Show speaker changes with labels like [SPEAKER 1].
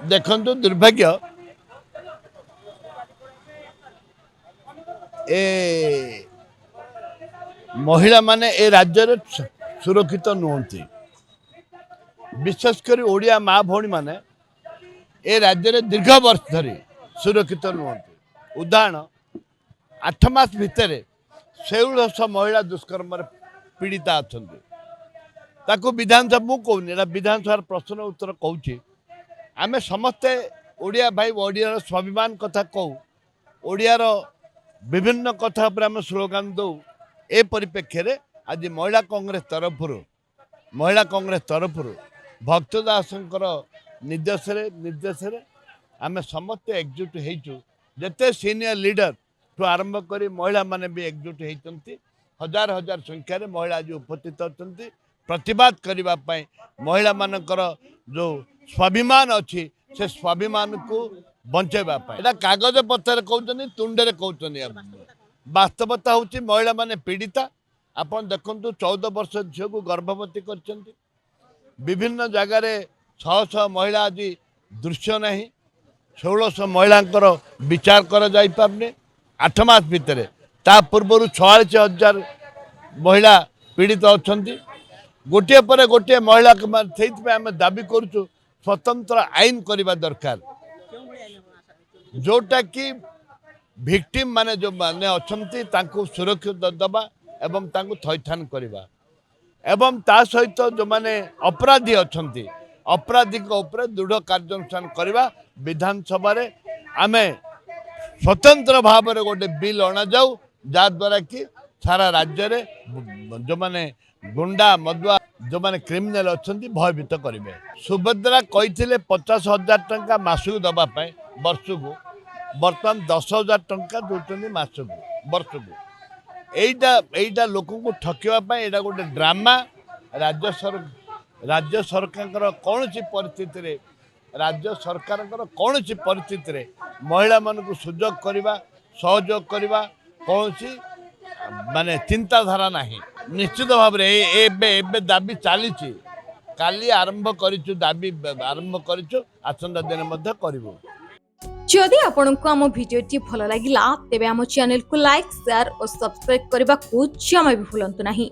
[SPEAKER 1] देखु दुर्भाग्य ए महिला माने ए राज्य रे सुरक्षित नुहति विशेषकर ओडिया माँ भौणी माने ए राज्य रे दीर्घ वर्ष धरी सुरक्षित नुहति। उदाहरण 8 मास भितर 1600 महिला दुष्कर्म पीड़िता अच्छा ताकू विधानसभा मु कहूनी विधानसभा प्रश्न उत्तर कहूँ आमे समस्ते ओडिया भाई ओडिया स्वाभिमान कथा कहू ओडियार विभिन्न कथा पर आम स्लोगान दौ ए परिप्रेक्षी रे आज महिला कांग्रेस तरफ भक्त दासंकर निर्देश आमे समस्ते एकजुट होइचु जते सीनियर लीडर ठू आरंभ करी महिला माने भी एकजुट होइचंती हजार हजार संख्या रे महिला आज उपस्थित अछंती प्रतिवाद करबा पई महिला मानकर जो स्वाभिमान अच्छी से स्वाभिमान को बंचेबा पई एटा कागज पत्र कहउचनी तुंडे कहउचनी वास्तवता होची महिला माने पीड़िता आपण देखंतु 14 वर्ष झियो को गर्भवती करचंती विभिन्न जगह रे 600 महिला आज दृश्य नहीं 1600 महिलांकर विचार कर जाई पारने 8 मास भितर ता पूर्व 46,000 महिला पीड़ित अछंती गोटे पर गोटे महिला आम दाबी करुचु स्वतंत्र आईन करने दरकार जोटा कि भिक्टिम माने जो माने अछंती तांको सुरक्षित दबा एवं तांको थैथान करबा एवं ता सहित जो माने अपराधी अछंती अपराधी को ऊपर दृढ़ कार्यानुष्ठान करबा विधानसभा रे आमे स्वतंत्र भाव रे गोटे बिल अणा जाऊ जा द्वारा कि सारा राज्य रे जो माने गुंडा मदुआ जो माने क्रिमिनल अछंती भयभीत करेंगे। सुभद्रा कही 50,000 टंका मासक दवापाई वर्ष को बर्तमान 10,000 टंका दौरान मासक वर्ष को एटा लोक को ठकवाई एटा गोटे ड्रामा राज्य सरकार कौन परिस्थिति रे राज्य सरकार कौन परिस्थिति रे महिला मान को सुजोग करवा सहयोग करवा कौन माने चिंताधारा नहीं निश्चित भाव में दाबी चली काली आरंभ करिछु दाबी आरंभ करिछु आसंता दिन मध्य करिवो।
[SPEAKER 2] जदि आपंक आम भिडी भल लगा तेब आम चैनल को लाइक शेयर और सब्सक्राइब करने को जमा भी भूलु नहीं।